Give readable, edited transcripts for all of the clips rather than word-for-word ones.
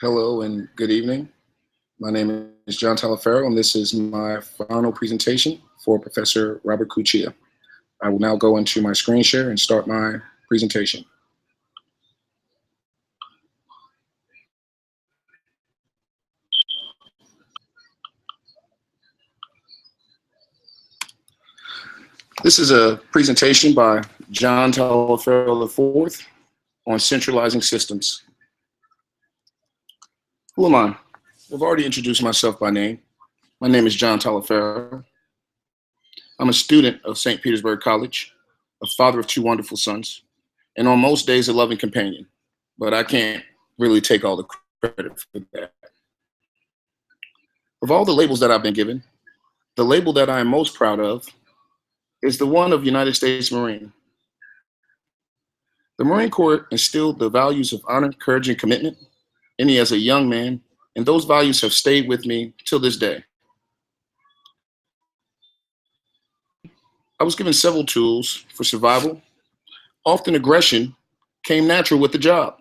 Hello and good evening. My name is John Talaferro, and this is my final presentation for Professor Robert Cuccia. I will now go into my screen share and start my presentation. This is a presentation by John Talaferro IV on centralizing systems. Who am I? I've already introduced myself by name. My name is John Talaferro. I'm a student of St. Petersburg College, a father of two wonderful sons, and on most days a loving companion, but I can't really take all the credit for that. Of all the labels that I've been given, the label that I am most proud of is the one of United States Marine. The Marine Corps instilled the values of honor, courage, and commitment in me as a young man, and those values have stayed with me till this day. I was given several tools for survival. Often aggression came natural with the job.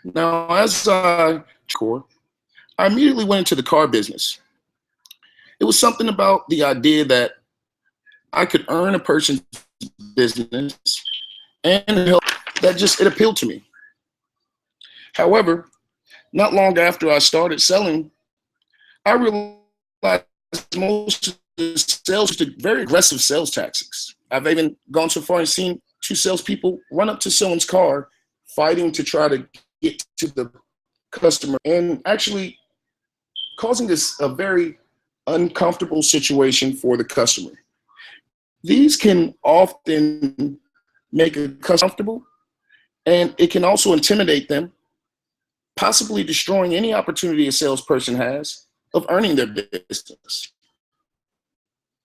Now, as I immediately went into the car business. It was something about the idea that I could earn a person's business and help that it appealed to me. However, not long after I started selling, I realized most of the sales used very aggressive sales tactics. I've even gone so far and seen two salespeople run up to someone's car, fighting to try to get to the customer and actually causing this a very uncomfortable situation for the customer. These can often make a customer comfortable, and it can also intimidate them, possibly destroying any opportunity a salesperson has of earning their business.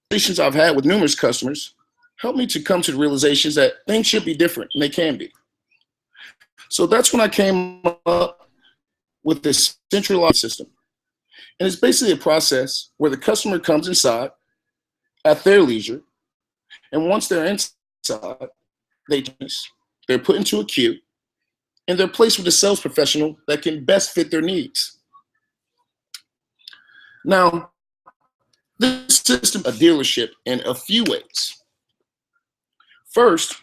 Conversations I've had with numerous customers helped me to come to the realizations that things should be different, and they can be. So that's when I came up with this centralized system. And it's basically a process where the customer comes inside at their leisure, and once they're inside, they're put into a queue, and they're placed with a sales professional that can best fit their needs. Now, this system is a dealership in a few ways. First,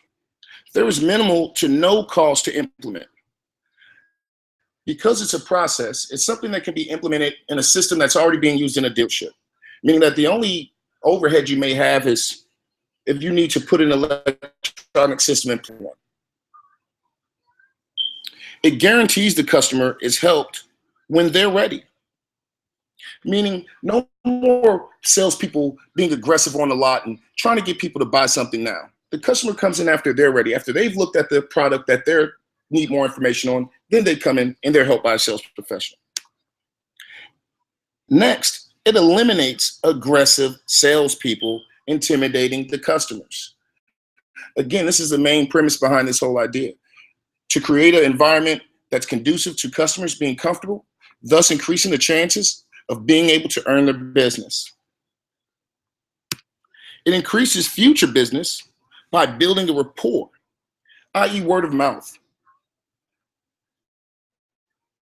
there is minimal to no cost to implement. Because it's a process, it's something that can be implemented in a system that's already being used in a dealership, meaning that the only overhead you may have is if you need to put an electronic system in one. It guarantees the customer is helped when they're ready, meaning no more salespeople being aggressive on the lot and trying to get people to buy something now. The customer comes in after they're ready, after they've looked at the product that they need more information on, then they come in and they're helped by a sales professional. Next, it eliminates aggressive salespeople intimidating the customers. Again, this is the main premise behind this whole idea, to create an environment that's conducive to customers being comfortable, thus increasing the chances of being able to earn their business. It increases future business by building a rapport, i.e. word of mouth.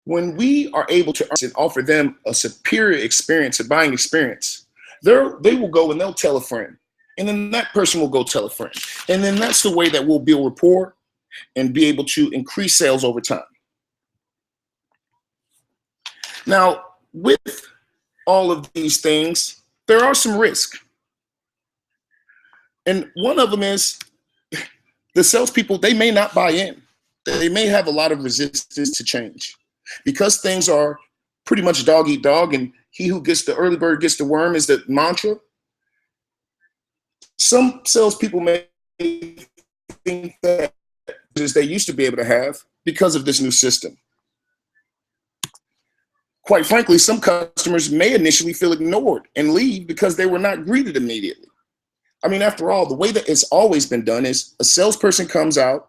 When we are able to offer them a superior experience, a buying experience, they will go and they'll tell a friend. And then that person will go tell a friend. And then that's the way that we'll build rapport and be able to increase sales over time. Now, with all of these things, there are some risks. And one of them is the salespeople, they may not buy in. They may have a lot of resistance to change. Because things are pretty much dog eat dog, and he who gets the early bird gets the worm is the mantra. Some salespeople may think that as they used to be able to have because of this new system. Quite frankly, some customers may initially feel ignored and leave because they were not greeted immediately. I mean, after all, the way that it's always been done is a salesperson comes out,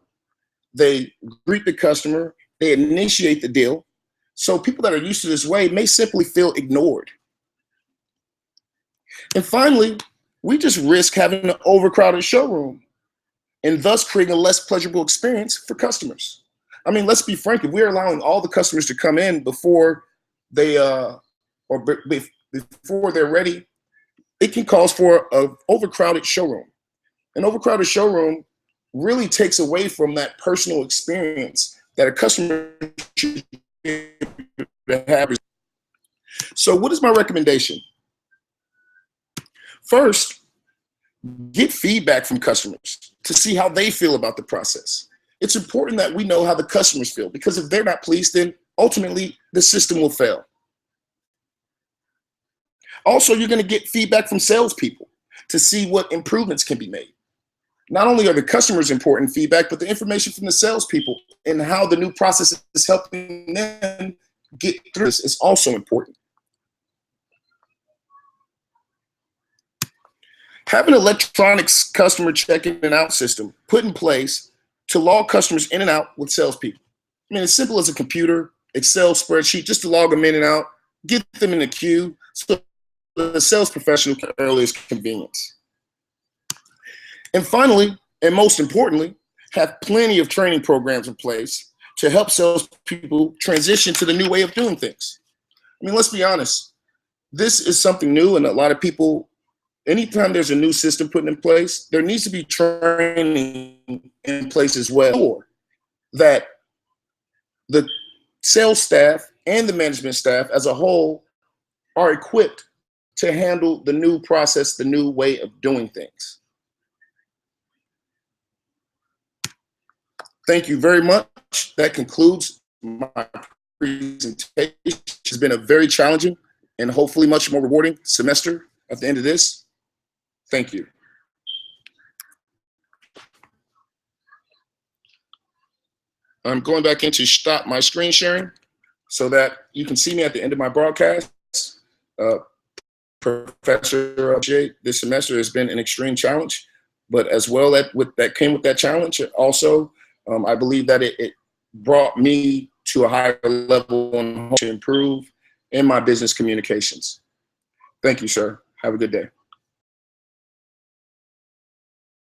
they greet the customer, they initiate the deal. So people that are used to this way may simply feel ignored. And finally, we just risk having an overcrowded showroom and thus creating a less pleasurable experience for customers. I mean, let's be frank, if we're allowing all the customers to come in before they before they're ready, it can cause for an overcrowded showroom. An overcrowded showroom really takes away from that personal experience that a customer should have. So what is my recommendation? First, get feedback from customers to see how they feel about the process. It's important that we know how the customers feel, because if they're not pleased, then ultimately the system will fail. Also, you're going to get feedback from salespeople to see what improvements can be made. Not only are the customers important feedback, but the information from the salespeople and how the new process is helping them get through this is also important. Have an electronic customer check-in and out system put in place to log customers in and out with salespeople. I mean, as simple as a computer, Excel spreadsheet, just to log them in and out, get them in a queue so the sales professional can earliest convenience. And finally, and most importantly, have plenty of training programs in place to help salespeople transition to the new way of doing things. I mean, let's be honest, this is something new, and a lot of people, anytime there's a new system put in place, there needs to be training in place as well, that the sales staff and the management staff as a whole are equipped to handle the new process, the new way of doing things. Thank you very much. That concludes my presentation. It's been a very challenging and hopefully much more rewarding semester at the end of this. Thank you. I'm going back in to stop my screen sharing so that you can see me at the end of my broadcast. Professor, this semester has been an extreme challenge, but as well that came with that challenge, also, I believe that it brought me to a higher level and to improve in my business communications. Thank you, sir. Have a good day.